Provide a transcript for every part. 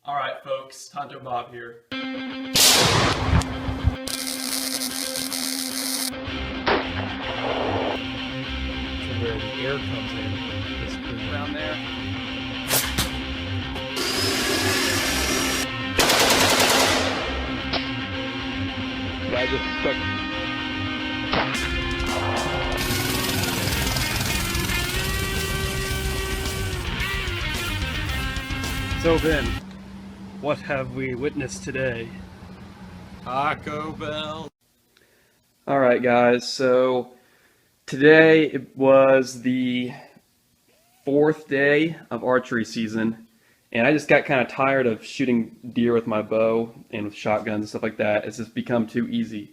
Alright folks, Tonto Bob here. To where the air comes in, this green around there. I just stuck. So Ben, what have we witnessed today? Taco Bell. Alright guys, so today it was the 4th day of archery season, and I just got kind of tired of shooting deer with my bow and with shotguns and stuff like that. It's just become too easy.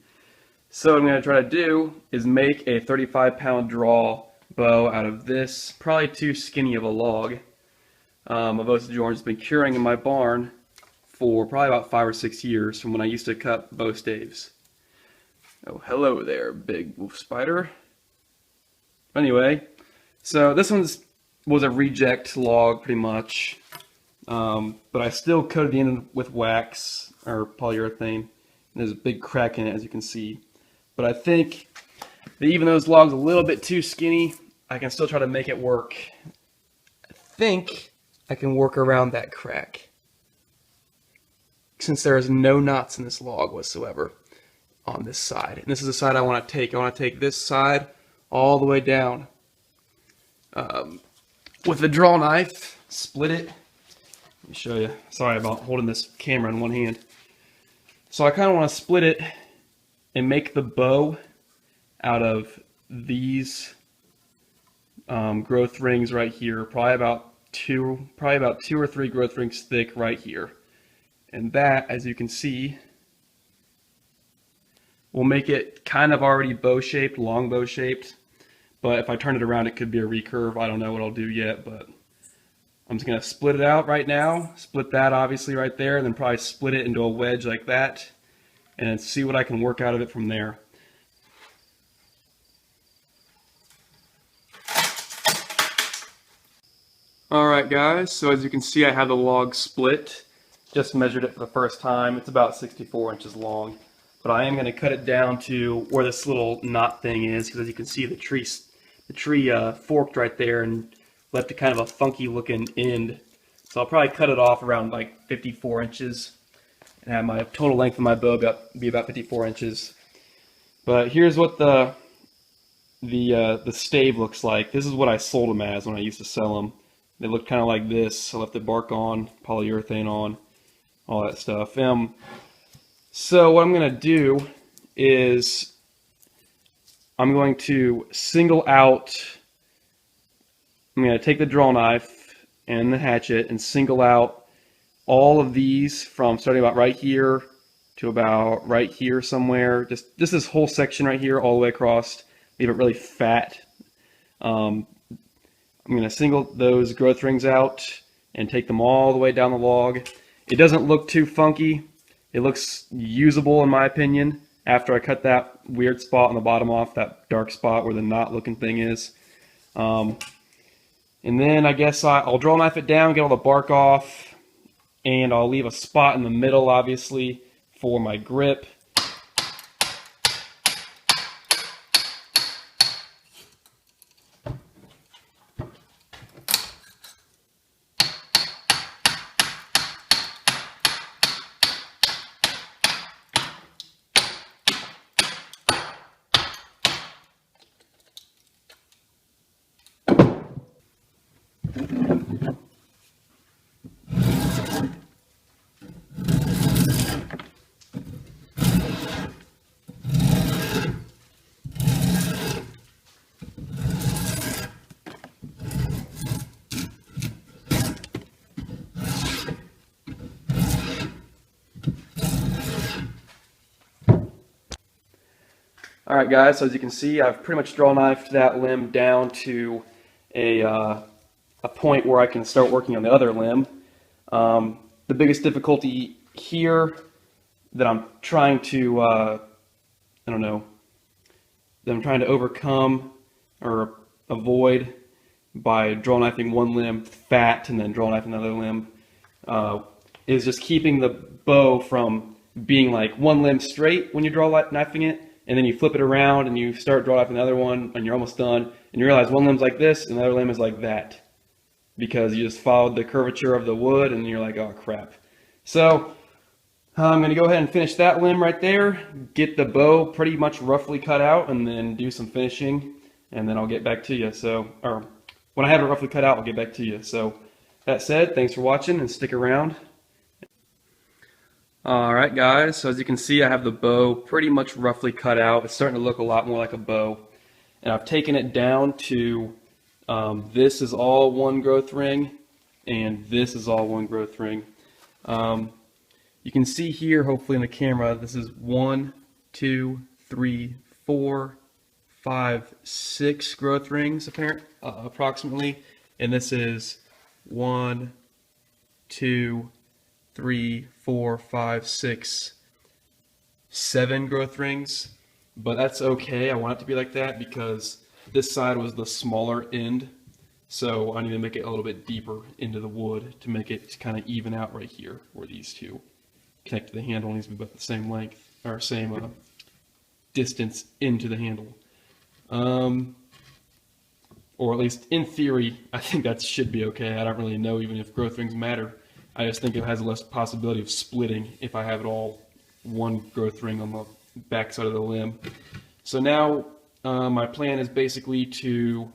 So what I'm going to try to do is make a 35-pound draw bow out of this, probably too skinny of a log, of Osage orange. It's been curing in my barn for probably about 5 or 6 years from when I used to cut bow staves. Oh, hello there, big wolf spider. Anyway, so this was a reject log pretty much, but I still coated the end with wax or polyurethane. And there's a big crack in it, as you can see. But I think that even though this log's a little bit too skinny, I can still try to make it work. I think I can work around that crack, since there is no knots in this log whatsoever on this side. And this is the side I want to take. I want to take this side all the way down. With the draw knife, split it. Let me show you. Sorry about holding this camera in one hand. So I kind of want to split it and make the bow out of these growth rings right here, probably about two or three growth rings thick right here. And that, as you can see, will make it kind of already bow shaped, longbow shaped. But if I turn it around, it could be a recurve. I don't know what I'll do yet, but I'm just gonna split it out right now. Split that obviously right there, and then probably split it into a wedge like that, and see what I can work out of it from there. Alright guys, so as you can see I have the log split. Just measured it for the first time. It's about 64 inches long. But I am going to cut it down to where this little knot thing is, because as you can see the tree forked right there and left a kind of a funky looking end. So I'll probably cut it off around like 54 inches and have my total length of my bow be about 54 inches. But here's what the stave looks like. This is what I sold them as when I used to sell them. They look kind of like this. I left the bark on, polyurethane on, all that stuff. So what I'm going to do is I'm going to single out, I'm going to take the draw knife and the hatchet and single out all of these from starting about right here to about right here somewhere. Just this whole section right here all the way across. Leave it really fat. I'm going to single those growth rings out and take them all the way down the log. It doesn't look too funky. It looks usable in my opinion after I cut that weird spot on the bottom off, that dark spot where the knot looking thing is. And then I guess I'll draw knife it down, get all the bark off, and I'll leave a spot in the middle obviously for my grip. Alright guys, so as you can see, I've pretty much draw knifed that limb down to a point where I can start working on the other limb. The biggest difficulty here that I'm trying to, that I'm trying to overcome or avoid by draw knifing one limb fat and then draw knifing another limb is just keeping the bow from being like one limb straight when you draw knifing it, and then you flip it around and you start draw knifing another one and you're almost done, and you realize one limb's like this and the other limb is like that, because you just followed the curvature of the wood and you're like, oh crap. So I'm going to go ahead and finish that limb right there, get the bow pretty much roughly cut out, and then do some finishing, and then I'll get back to you. So, or when I have it roughly cut out, I'll get back to you. So that said, thanks for watching and stick around. Alright guys, so as you can see, I have the bow pretty much roughly cut out. It's starting to look a lot more like a bow. And I've taken it down to, this is all one growth ring, and this is all one growth ring. You can see here, hopefully in the camera, this is 1, 2, 3, 4, 5, 6 growth rings approximately. And this is 1, 2, 3, 4, 5, 6, 7 growth rings, but that's okay. I want it to be like that because this side was the smaller end, so I need to make it a little bit deeper into the wood to make it kind of even out right here where these two connect to the handle. It needs to be about the same length or same distance into the handle, or at least in theory I think that should be okay. I don't really know even if growth rings matter. I just think it has less possibility of splitting if I have it all one growth ring on the back side of the limb. So now my plan is basically to,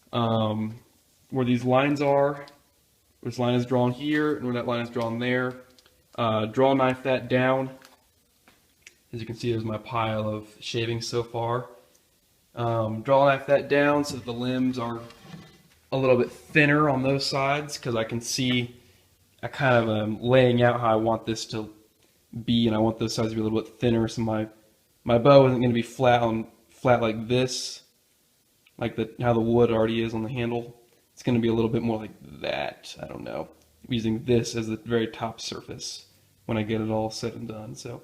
where these lines are, this line is drawn here and where that line is drawn there, draw knife that down. As you can see, there's my pile of shavings so far. Draw knife that down so that the limbs are a little bit thinner on those sides, because I can see I kind of am laying out how I want this to be, and I want those sides to be a little bit thinner, so my bow isn't going to be flat like this, like how the wood already is on the handle. It's going to be a little bit more like that. I don't know. I'm using this as the very top surface when I get it all said and done. So,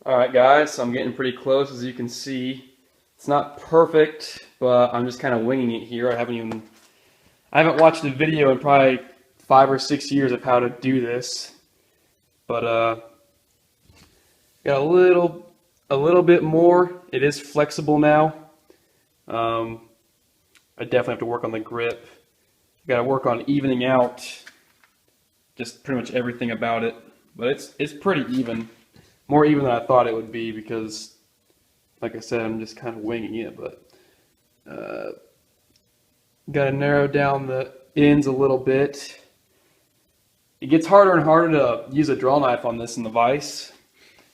all right, guys. So I'm getting pretty close, as you can see. It's not perfect, but I'm just kind of winging it here. I haven't watched a video in probably 5 or 6 years of how to do this, but got a little bit more. It is flexible now. I definitely have to work on the grip. Got to work on evening out just pretty much everything about it, but it's pretty even, more even than I thought it would be, because like I said, I'm just kind of winging it. But got to narrow down the ends a little bit. It gets harder and harder to use a draw knife on this in the vise,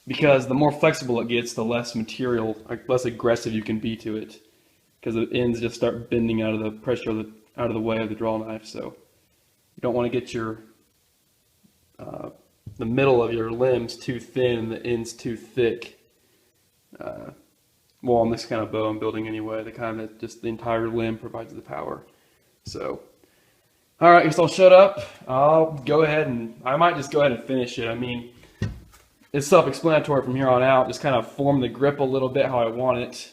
because the more flexible it gets, the less material, less aggressive you can be to it, because the ends just start bending out of the pressure out of the way of the draw knife. So you don't want to get your the middle of your limbs too thin and the ends too thick. Well, on this kind of bow I'm building anyway, the kind that just the entire limb provides the power. So, all right, I guess I'll shut up. I'll go ahead and I might just go ahead and finish it. I mean, it's self-explanatory from here on out. Just kind of form the grip a little bit how I want it.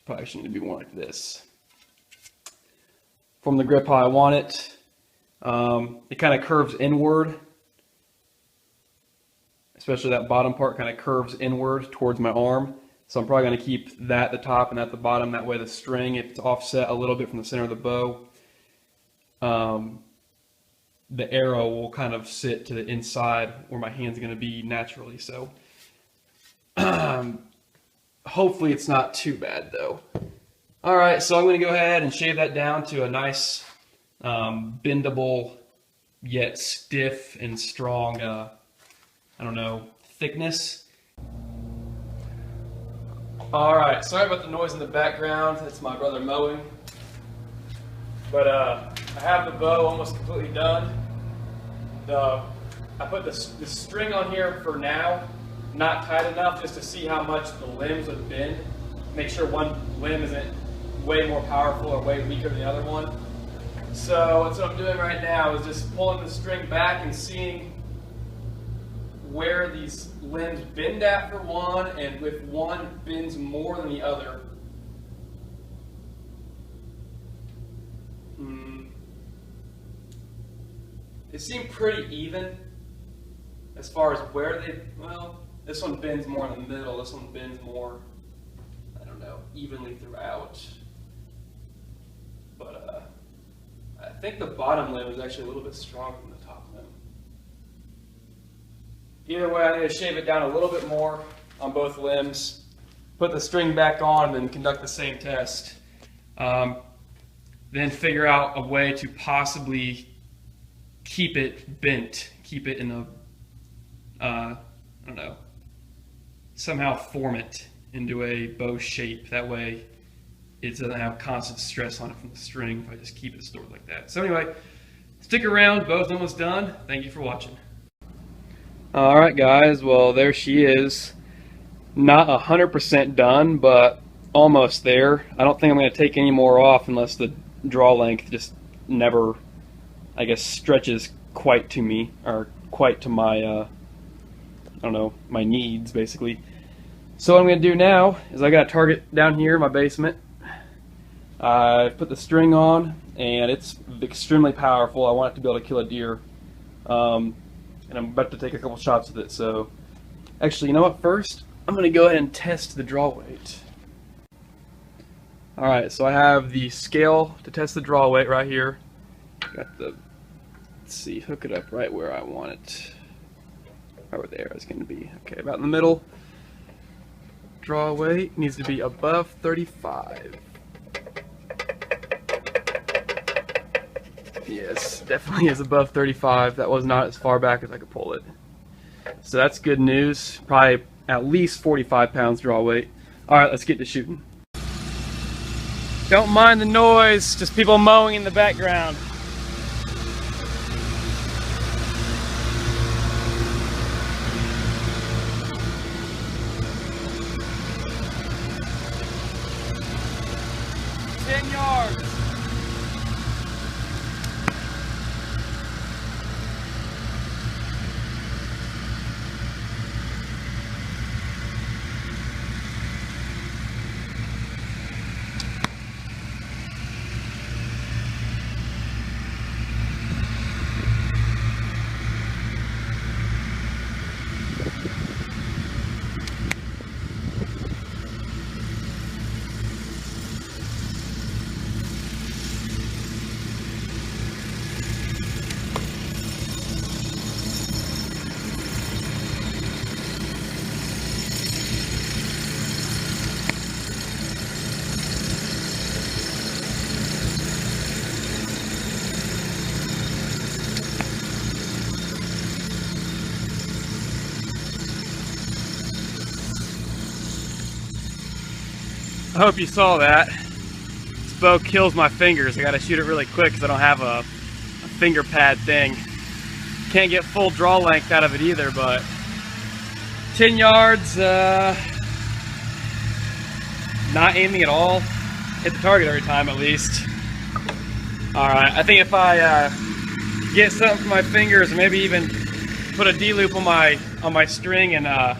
Probably should need to be more like this. Form the grip how I want it. It kind of curves inward. Especially that bottom part kind of curves inward towards my arm. So I'm probably going to keep that at the top and at the bottom. That way the string, if it's offset a little bit from the center of the bow, the arrow will kind of sit to the inside where my hand's going to be naturally. So hopefully it's not too bad though. All right, so I'm going to go ahead and shave that down to a nice bendable yet stiff and strong, I don't know, thickness. All right, sorry about the noise in the background. It's my brother mowing. But I have the bow almost completely done. I put the string on here for now, not tight enough, just to see how much the limbs would bend. Make sure one limb isn't way more powerful or way weaker than the other one. So that's what I'm doing right now, is just pulling the string back and seeing where these limbs bend at for one, and if one bends more than the other. It seemed pretty even as far as where they, well, this one bends more in the middle, this one bends more, I don't know, evenly throughout. But I think the bottom limb is actually a little bit stronger than the top limb. Either way, I need to shave it down a little bit more on both limbs, put the string back on, and then conduct the same test. Then figure out a way to possibly keep it bent, keep it in a, I don't know, somehow form it into a bow shape. That way it doesn't have constant stress on it from the string if I just keep it stored like that. So anyway, stick around, bow's almost done. Thank you for watching. Alright guys, well there she is. Not 100% done, but almost there. I don't think I'm going to take any more off unless the draw length just never, I guess, stretches quite to me, or quite to my, I don't know, my needs basically. So what I'm going to do now is I got a target down here in my basement. I put the string on and it's extremely powerful. I want it to be able to kill a deer. And I'm about to take a couple shots with it. So actually, you know what, first I'm going to go ahead and test the draw weight. Alright, so I have the scale to test the draw weight right here. Got the, let's see, hook it up right where I want it. Right where there is going to be. Okay, about in the middle. Draw weight needs to be above 35. Yes, definitely is above 35. That was not as far back as I could pull it. So that's good news. Probably at least 45 pounds draw weight. Alright, let's get to shooting. Don't mind the noise, just people mowing in the background. Yards. I hope you saw that. This bow kills my fingers. I gotta shoot it really quick because I don't have a finger pad thing. Can't get full draw length out of it either, but 10 yards, not aiming at all. Hit the target every time at least. Alright, I think if I get something for my fingers, maybe even put a D-loop on my string and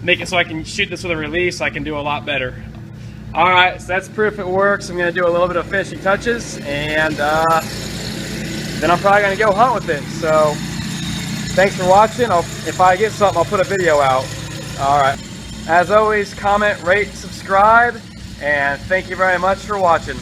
make it so I can shoot this with a release, I can do a lot better. Alright, so that's proof it works. I'm going to do a little bit of finishing touches, and then I'm probably going to go hunt with it. So, thanks for watching. If I get something, I'll put a video out. Alright. As always, comment, rate, subscribe, and thank you very much for watching.